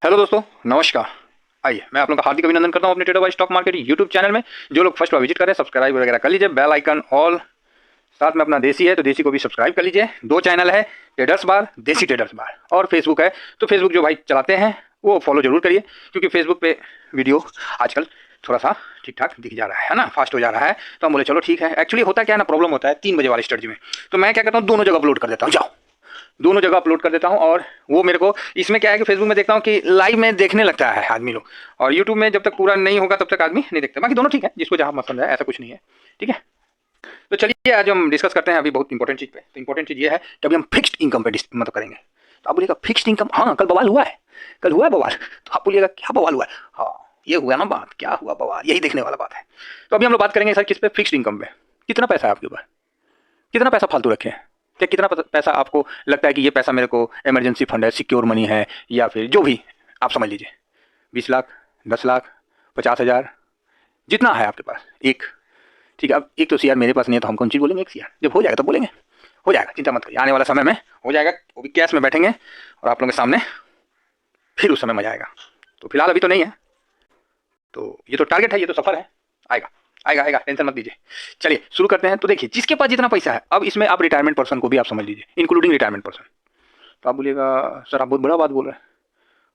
Hello दोस्तों, नमस्कार। आइए, मैं आप लोगों का हार्दिक अभिनंदन करता हूं अपने trader by stock market YouTube channel में। जो लोग फर्स्ट बार विजिट कर रहे हैं, सब्सक्राइब वगैरह कर लीजिए, बेल आइकन ऑल। साथ में अपना देसी है तो देसी को भी सब्सक्राइब कर लीजिए। दो चैनल है, ट्रेडर्स बार, देसी ट्रेडर्स बार, और फेसबुक है। तो फेसबुक जो भाई चलाते हैं वो फॉलो जरूर करिए, क्योंकि फेसबुक पे वीडियो आजकल थोड़ा सा ठीक ठाक दिख जा रहा है ना, फास्ट हो जा रहा है। तो हम बोले चलो ठीक है। एक्चुअली होता क्या है ना, प्रॉब्लम होता है 3 बजे वाली स्ट्रेटजी में। तो मैं क्या करता हूँ, दोनों जगह अपलोड कर देता हूँ। जाओ, दोनों जगह अपलोड कर देता हूँ। और वो मेरे को इसमें क्या है कि फेसबुक में देखता हूँ कि लाइव में देखने लगता है आदमी लोग, और यूट्यूब में जब तक पूरा नहीं होगा तब तक आदमी नहीं देखता। बाकी दोनों ठीक है, जिसको जहाँ पसंद है, ऐसा कुछ नहीं है। ठीक है, तो चलिए आज हम डिस्कस करते हैं अभी बहुत इंपॉर्टेंट चीज़ पे। तो इंपॉर्टेंट चीज़ ये है कि अभी हम फिक्स्ड इनकम पे मतलब करेंगे। तो आप बोलिएगा फिक्स्ड इनकम, हाँ कल बवाल हुआ है, कल हुआ है बवाल। तो आप बोलिएगा क्या बवाल हुआ है? हाँ ये हुआ ना बात, क्या हुआ बवाल, यही देखने वाला बात है। तो अभी हम लोग बात करेंगे सर किस पे, फिक्स्ड इनकम पे। कितना पैसा है आपके पास, कितना पैसा फालतू रखे हैं, क्या कितना पैसा आपको लगता है कि ये पैसा मेरे को इमरजेंसी फंड है, सिक्योर मनी है, या फिर जो भी आप समझ लीजिए, 20 लाख, 10 लाख, 50,000, जितना है आपके पास। एक ठीक है, अब एक तो सीआर मेरे पास नहीं है तो हम कौन चीज़ बोलेंगे, एक सीआर जब हो जाएगा तो बोलेंगे। हो जाएगा, चिंता मत करिए, आने वाला समय में हो जाएगा। वो भी कैश में बैठेंगे और आप लोगों के सामने, फिर उस समय मजा आएगा। तो फिलहाल अभी तो नहीं है, तो ये तो टारगेट है, ये तो सफर है, आएगा आएगा आएगा, टेंशन मत लीजिए। चलिए शुरू करते हैं। तो देखिए, जिसके पास जितना पैसा है, अब इसमें आप रिटायरमेंट पर्सन को भी आप समझ लीजिए, इंक्लूडिंग रिटायरमेंट पर्सन। तो आप बोलिएगा सर आप बहुत बड़ा बात बोल रहे हैं।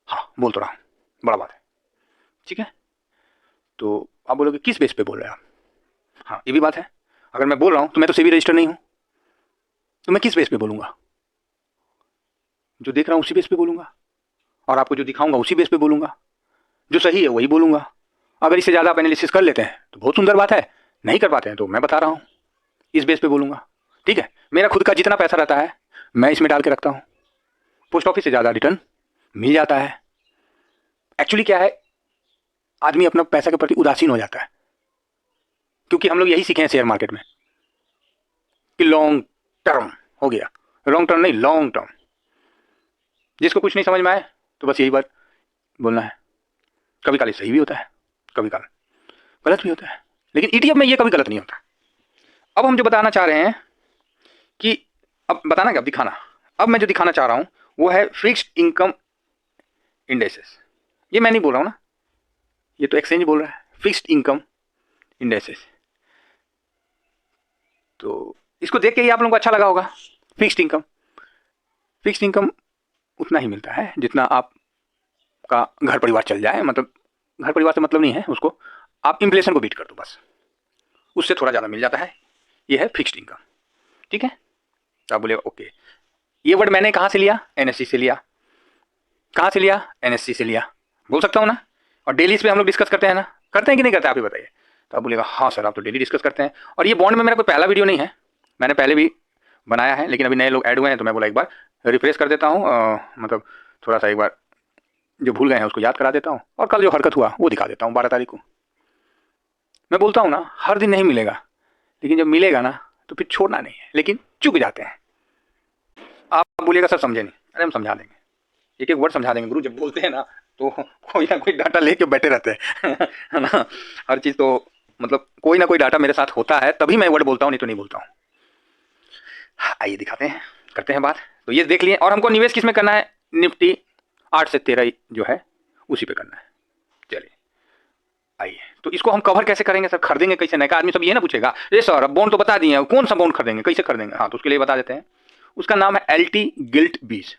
हाँ बोल तो रहा हूँ, बड़ा बात है। ठीक है, तो आप बोलोगे किस बेस पे बोल रहे हैं आप? हाँ ये भी बात है, अगर मैं बोल रहा हूँ तो मैं तो सेबी रजिस्टर नहीं हूँ, तो मैं किस बेस पे बोलूँगा? जो देख रहा हूँ उसी बेस पे बोलूँगा, और आपको जो दिखाऊंगा उसी बेस पे बोलूँगा। जो सही है वही बोलूँगा। अगर इससे ज़्यादा आप एनालिसिस कर लेते हैं तो बहुत सुंदर बात है, नहीं कर पाते हैं तो मैं बता रहा हूँ, इस बेस पे बोलूँगा। ठीक है, मेरा खुद का जितना पैसा रहता है मैं इसमें डाल के रखता हूँ। पोस्ट ऑफिस से ज़्यादा रिटर्न मिल जाता है। एक्चुअली क्या है, आदमी अपना पैसा के प्रति उदासीन हो जाता है, क्योंकि हम लोग यही सीखे हैं शेयर मार्केट में कि लॉन्ग टर्म हो गया, लॉन्ग टर्म नहीं, लॉन्ग टर्म। जिसको कुछ नहीं समझ में आए तो बस यही बात बोलना है। कभी काल सही भी होता है, कभी काल गलत भी होता है, लेकिन ईटीएफ में ये कभी गलत नहीं होता। अब हम जो बताना चाह रहे हैं कि, अब बताना क्या, अब दिखाना। अब मैं जो दिखाना चाह रहा हूं वो है फिक्स्ड इनकम इंडेसेस। ये मैं नहीं बोल रहा हूं ना, ये तो एक्सचेंज बोल रहा है, फिक्स्ड इनकम इंडेसेस। तो इसको देख के ही आप लोगों को अच्छा लगा होगा। फिक्स्ड इनकम, फिक्स्ड इनकम उतना ही मिलता है जितना आपका घर परिवार चल जाए। मतलब घर परिवार से मतलब नहीं है उसको, आप इन्फ्लेशन को बीट कर दो बस, उससे थोड़ा ज़्यादा मिल जाता है। ये है फिक्स्ड इनकम। ठीक है, तो आप बोले ओके, ये वर्ड मैंने कहाँ से लिया? एनएससी से लिया। कहाँ से लिया? एनएससी से लिया, बोल सकता हूँ ना। और डेली इस पे हम लोग डिस्कस करते हैं ना, करते हैं कि नहीं करते, आप ही बताइए। तो आप बोलेगा हाँ सर आप तो डेली डिस्कस करते हैं। और ये बॉन्ड में मेरा कोई पहला वीडियो नहीं है, मैंने पहले भी बनाया है, लेकिन अभी नए लोग ऐड हुए हैं तो मैं बोला एक बार रिफ्रेश कर देता हूँ, मतलब थोड़ा सा एक बार जो भूल गए हैं उसको याद करा देता हूँ, और कल जो हरकत हुआ वो दिखा देता हूँ 12 तारीख को। मैं बोलता हूँ ना, हर दिन नहीं मिलेगा, लेकिन जब मिलेगा ना तो फिर छोड़ना नहीं है, लेकिन चुक जाते हैं। आप बोलिएगा सर समझे नहीं, अरे हम समझा देंगे, एक एक वर्ड समझा देंगे। गुरु जब बोलते हैं ना तो कोई ना कोई डाटा लेके बैठे रहते हैं है ना। हर चीज़ तो मतलब कोई ना कोई डाटा मेरे साथ होता है, तभी मैं वर्ड बोलता हूँ, नहीं तो नहीं बोलता हूँ। आइए दिखाते हैं, करते हैं बात। तो ये देख लिए, और हमको निवेश किस में करना है? निफ्टी 8 से 13 जो है उसी पे करना है। चलिए आइए, तो इसको हम कवर कैसे करेंगे सर, खरीदेंगे कैसे? नया आदमी सब ये ना पूछेगा, ये सर अब बॉन्ड तो बता दिए, कौन सा बॉन्ड खरीदेंगे, कैसे खरीदेंगे? हाँ तो उसके लिए बता देते हैं, उसका नाम है LT गिल्ट बीज।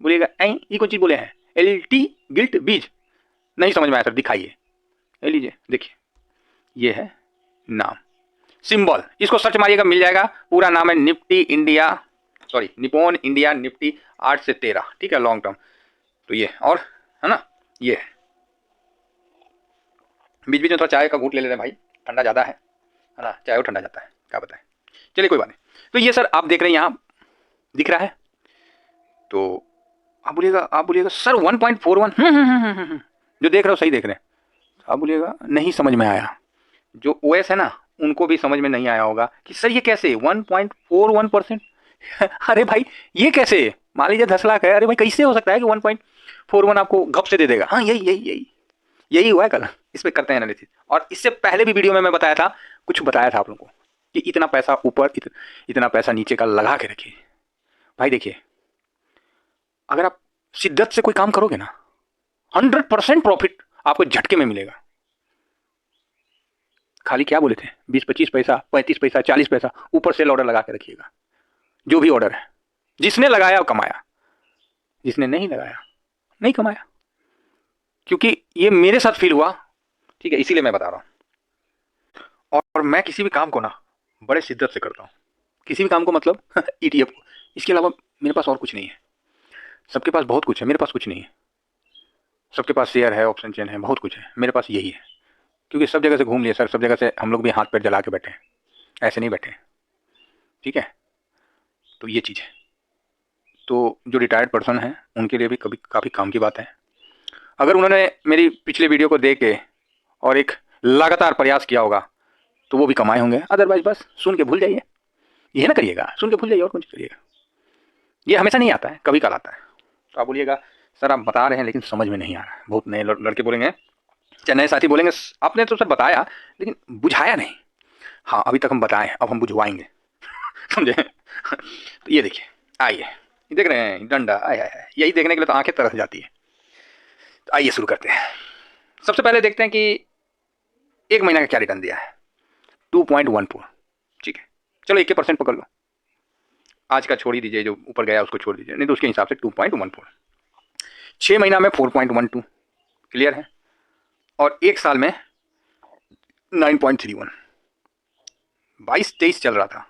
बोलिएगा ये कौन चीज़ बोले हैं, LT गिल्ट बीज? नहीं समझ में आया सर, दिखाइए। ले लीजिए, देखिए ये है नाम, सिंबल, इसको सर्च मारिएगा मिल जाएगा। पूरा नाम है Nifty India, sorry Nippon India Nifty 8 से 13। ठीक है, लॉन्ग टर्म। तो ये और है ना, ये है। बीच बीच में थोड़ा चाय का घूंट ले लेते हैं भाई, ठंडा ज़्यादा है ना, चाय वो ठंडा जाता है, क्या बताएं। चलिए कोई बात नहीं। तो ये सर आप देख रहे हैं यहाँ दिख रहा है। तो आप बोलिएगा सर 1.41, जो देख रहे हो सही देख रहे हैं। आप बोलिएगा नहीं समझ में आया, जो ओएस है ना उनको भी समझ में नहीं आया होगा कि सर ये कैसे 1.41%। अरे भाई ये कैसे, मान लीजिए 10 लाख है, अरे भाई कैसे हो सकता है कि 1.41 आपको गप से दे देगा? हाँ यही यही यही यही हुआ है कल, इस पे करते हैं एनालिसिस। और इससे पहले भी वीडियो में मैं बताया था, कुछ बताया था आप लोगों को कि इतना पैसा ऊपर इतना पैसा नीचे का लगा के रखिए। भाई देखिए, अगर आप शिद्दत से कोई काम करोगे ना 100% प्रॉफिट आपको झटके में मिलेगा। खाली क्या बोले थे, 20-25 पैसा, 35 पैसा, 40 पैसा ऊपर सेल ऑर्डर लगा के रखिएगा। जो भी ऑर्डर है, जिसने लगाया वो कमाया, जिसने नहीं लगाया नहीं कमाया। क्योंकि ये मेरे साथ फील हुआ, ठीक है, इसीलिए मैं बता रहा हूँ। और मैं किसी भी काम को ना बड़े शिद्दत से करता हूँ, किसी भी काम को मतलब ETF को। इसके अलावा मेरे पास और कुछ नहीं है। सबके पास बहुत कुछ है, मेरे पास कुछ नहीं है। सबके पास शेयर है, ऑप्शन चेन है, बहुत कुछ है, मेरे पास यही है। क्योंकि सब जगह से घूम लिए सर, सब जगह से हम लोग भी हाथ पैर जला के बैठे हैं, ऐसे नहीं बैठे, ठीक है। तो ये चीज़ है। तो जो रिटायर्ड पर्सन है उनके लिए भी कभी काफ़ी काम की बात है। अगर उन्होंने मेरी पिछले वीडियो को देख के और एक लगातार प्रयास किया होगा तो वो भी कमाए होंगे। अदरवाइज बस सुन के भूल जाइए, ये ना करिएगा, सुन के भूल जाइए और कुछ करिएगा। ये हमेशा नहीं आता है, कभी कल आता है। तो आप बोलिएगा सर आप बता रहे हैं लेकिन समझ में नहीं आ रहा है। बहुत नए लड़के बोलेंगे, चाहे नए साथी बोलेंगे आपने तो सर बताया लेकिन बुझाया नहीं। हाँ अभी तक हम बताएं, अब हम बुझवाएंगे समझे। तो ये देखिए, आइए देख रहे हैं डंडा, आए आए, यही देखने के लिए तो आंखें तरस जाती है। तो आइए शुरू करते हैं। सबसे पहले देखते हैं कि एक महीना का क्या रिटर्न दिया है, 2.14। ठीक है, चलो 1% पकड़ लो, आज का छोड़ ही दीजिए, जो ऊपर गया उसको छोड़ दीजिए, नहीं तो उसके हिसाब से 2.14। 6 महीना में 4.12 क्लियर है, और एक साल में 9.31। 22-23 चल रहा था,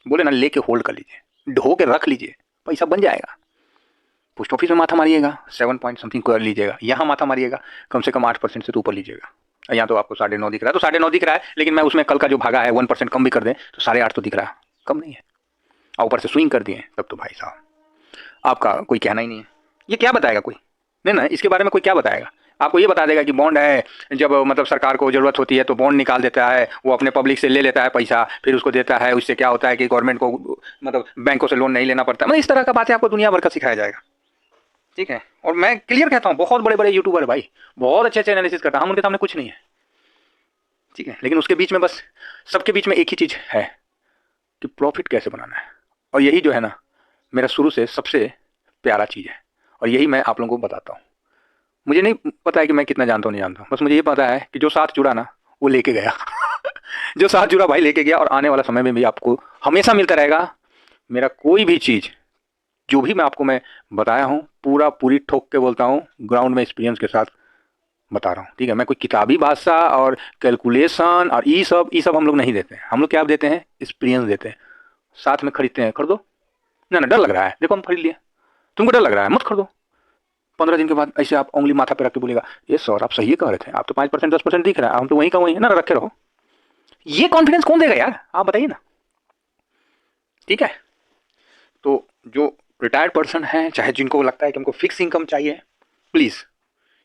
बोले ना लेके होल्ड कर लीजिए, ढो के रख लीजिए, पैसा बन जाएगा। पोस्ट ऑफिस में माथा मारिएगा 7 पॉइंट समथिंग कर लीजिएगा, यहाँ माथा मारिएगा कम से कम 8% से तो ऊपर लीजिएगा। यहाँ तो आपको 9.5 दिख रहा है, तो 9.5 दिख रहा है, लेकिन मैं उसमें कल का जो भागा है 1% कम भी कर दें तो 8.5 तो दिख रहा है, कम नहीं है। और ऊपर से स्विंग कर दिए तब तो भाई साहब आपका कोई कहना ही नहीं है। ये क्या बताएगा कोई, नहीं ना, इसके बारे में कोई क्या बताएगा। आपको ये बता देगा कि बॉन्ड है, जब मतलब सरकार को ज़रूरत होती है तो बॉन्ड निकाल देता है, वो अपने पब्लिक से ले लेता है पैसा, फिर उसको देता है, उससे क्या होता है कि गवर्नमेंट को मतलब बैंकों से लोन नहीं लेना पड़ता। मतलब इस तरह का बातें आपको दुनिया भर का सिखाया जाएगा, ठीक है। और मैं क्लियर कहता हूँ, बहुत बड़े बड़े यूट्यूबर भाई बहुत अच्छे अच्छे एनालिसिस करता है, हम उनके सामने कुछ नहीं है, ठीक है। लेकिन उसके बीच में बस सबके बीच में एक ही चीज़ है कि प्रॉफिट कैसे बनाना है। और यही जो है ना मेरा शुरू से सबसे प्यारा चीज़ है, और यही मैं आप लोगों को बताता हूँ। मुझे नहीं पता है कि मैं कितना जानता हूँ नहीं जानता हूँ, बस मुझे ये पता है कि जो साथ जुड़ा ना वो लेके गया जो साथ जुड़ा भाई लेके गया, और आने वाला समय में भी आपको हमेशा मिलता रहेगा। मेरा कोई भी चीज़ जो भी मैं बताया हूँ पूरी ठोक के बोलता हूँ, ग्राउंड में एक्सपीरियंस के साथ बता रहा हूँ, ठीक है। मैं कोई किताबी भाषा और कैलकुलेशन और ये सब हम लोग नहीं देते हैं। हम लोग क्या देते हैं, एक्सपीरियंस देते हैं। साथ में खरीदते हैं, खरीदो ना, डर लग रहा है, देखो हम खरीद लिए, तुमको डर लग रहा है मत खरीदो। 15 दिन के बाद ऐसे आप उंगली माथा पे रख के बोलेगा ये सर आप सही कह रहे थे, आप तो 5% 10% दिख रहा है, हम तो वहीं का वहीं है ना, रखे रहो। ये कॉन्फिडेंस कौन देगा यार, आप बताइए ना, ठीक है। तो जो रिटायर्ड पर्सन है, चाहे जिनको लगता है कि हमको फिक्स इनकम चाहिए, प्लीज़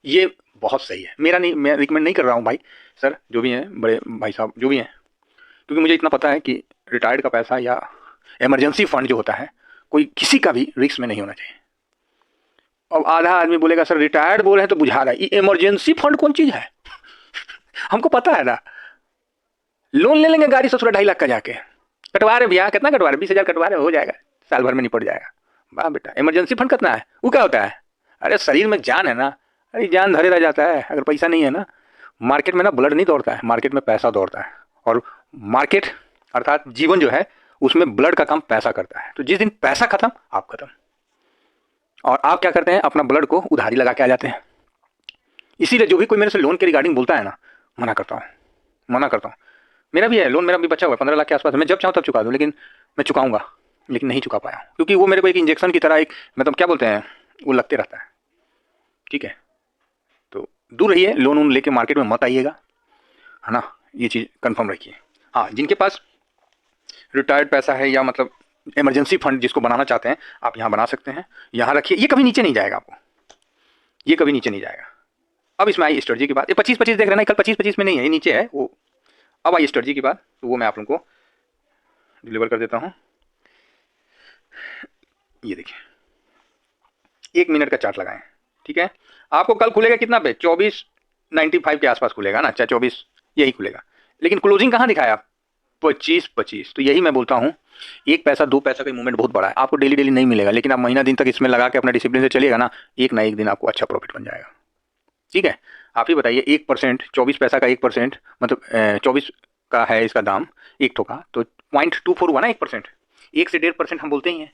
ये बहुत सही है। मेरा नहीं, मैं रिकमेंड नहीं कर रहा हूँ भाई, सर जो भी हैं बड़े भाई साहब जो भी हैं, क्योंकि मुझे इतना पता है कि रिटायर्ड का पैसा या इमरजेंसी फंड जो होता है कोई किसी का भी रिस्क में नहीं होना चाहिए। अब आधा आदमी बोलेगा सर रिटायर्ड बोल रहे हैं तो बुझा रहा है, ये इमरजेंसी फंड कौन चीज़ है हमको पता है ना। लोन ले लेंगे गाड़ी 2.5 लाख का जाके, कटवा रहे भैया, कितना कटवा रहे, 20,000 कटवा रहे, हो जाएगा, साल भर में निपट जाएगा। वाह बेटा, इमरजेंसी फंड कितना है, वो क्या होता है, अरे शरीर में जान है ना, अरे जान धरे रह जाता है अगर पैसा नहीं है ना। मार्केट में ना ब्लड नहीं दौड़ता है, मार्केट में पैसा दौड़ता है, और मार्केट अर्थात जीवन जो है उसमें ब्लड का काम पैसा करता है। तो जिस दिन पैसा खत्म आप खत्म, और आप क्या करते हैं, अपना ब्लड को उधारी लगा के आ जाते हैं। इसीलिए जो भी कोई मेरे से लोन के रिगार्डिंग बोलता है ना, मना करता हूँ। मेरा भी है लोन, मेरा भी बचा हुआ है 15 लाख के आसपास, मैं जब चाहूँ तब चुका दूँ, लेकिन मैं चुकाऊंगा, लेकिन नहीं चुका पाया क्योंकि वो मेरे को एक इंजेक्शन की तरह, एक मतलब क्या बोलते हैं, वो लगते रहता है, ठीक है। तो दूर रहिए, लोन वोन लेके मार्केट में मत आइएगा, है ना, ये चीज़ कंफर्म रखिए। हाँ, जिनके पास रिटायर्ड पैसा है या मतलब इमरजेंसी फंड जिसको बनाना चाहते हैं, आप यहाँ बना सकते हैं, यहाँ रखिए, ये कभी नीचे नहीं जाएगा आपको, ये कभी नीचे नहीं जाएगा। अब इसमें आई स्ट्रेटजी की बात, ये 25-25 देख रहे हैं, कल 25-25 में नहीं है, ये नीचे है वो। अब आई स्ट्रेटजी की बात, तो वो मैं आप लोगों को डिलीवर कर देता हूँ। ये देखिए 1 मिनट का चार्ट लगाएं, ठीक है। आपको कल खुलेगा कितना पे, 24.95 के आसपास खुलेगा ना, चाहे 24 यही खुलेगा, लेकिन क्लोजिंग कहाँ दिखाया, 25-25। तो यही मैं बोलता हूँ, 1 पैसा 2 पैसा का मूवमेंट बहुत बड़ा है, आपको डेली डेली नहीं मिलेगा, लेकिन आप महीना दिन तक इसमें लगा के अपना डिसिप्लिन से चलिएगा ना, एक ना एक दिन आपको अच्छा प्रॉफिट बन जाएगा, ठीक है, आप ही बताइए 1%, 24 पैसा का 1%, मतलब 24 का है इसका दाम एक ठो का, तो 0.24 हुआ ना 1%। 1 से 1.5% हम बोलते ही हैं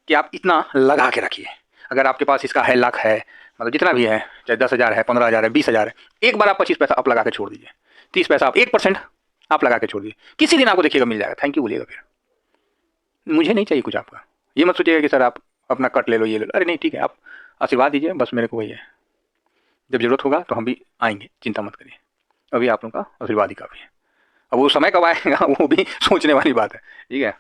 कि आप इतना लगा के रखिए। अगर आपके पास इसका है, लाख है, मतलब जितना भी है, चाहे 10,000 है, 15,000 है, 20,000 है, एक बार आप 25 पैसा आप लगा के छोड़ दीजिए। 30 पैसा आप 1% आप लगा के छोड़ दीजिए, किसी दिन आपको देखिएगा मिल जाएगा, थैंक यू बोलिएगा। फिर मुझे नहीं चाहिए कुछ आपका, ये मत सोचिएगा कि सर आप अपना कट ले लो, ये ले लो, अरे नहीं, ठीक है, आप आशीर्वाद दीजिए बस, मेरे को वही है। जब जरूरत होगा तो हम भी आएंगे, चिंता मत करिए। अभी आप लोगों का आशीर्वाद ही काफ़ी है। अब वो समय कब आएगा वो भी सोचने वाली बात है, ठीक है।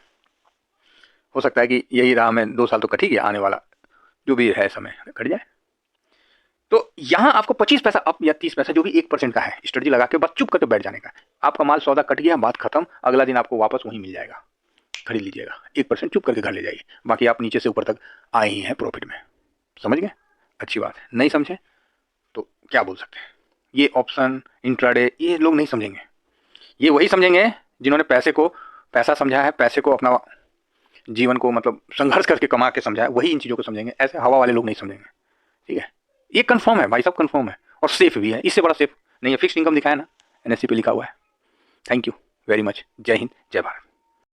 हो सकता है कि यही राह में 2 साल तो कट ही गया, आने वाला जो भी है समय कट जाए। तो यहाँ आपको 25 पैसा अप या 30 पैसा जो भी 1% का है, स्ट्रेटजी लगा के बस चुप करके बैठ जाने का। आपका माल सौदा कट गया, बात खत्म, अगला दिन आपको वापस वहीं मिल जाएगा, खरीद लीजिएगा, 1% चुप करके घर ले जाइए, बाकी आप नीचे से ऊपर तक आए ही हैं प्रॉफिट में। समझ गए? अच्छी बात है। नहीं समझे तो क्या बोल सकते हैं, ये ऑप्शन इंट्राडे ये लोग नहीं समझेंगे। ये वही समझेंगे जिन्होंने पैसे को पैसा समझा है, पैसे को अपना जीवन को मतलब संघर्ष करके कमा के समझा है, वही इन चीज़ों को समझेंगे। ऐसे हवा वाले लोग नहीं समझेंगे, ठीक है। ये कंफर्म है भाई साहब, कंफर्म है, और सेफ भी है, इससे बड़ा सेफ नहीं है। फिक्स इनकम दिखाया ना, एनएससी पे लिखा हुआ है। Thank you very much. जय हिंद, जय भारत।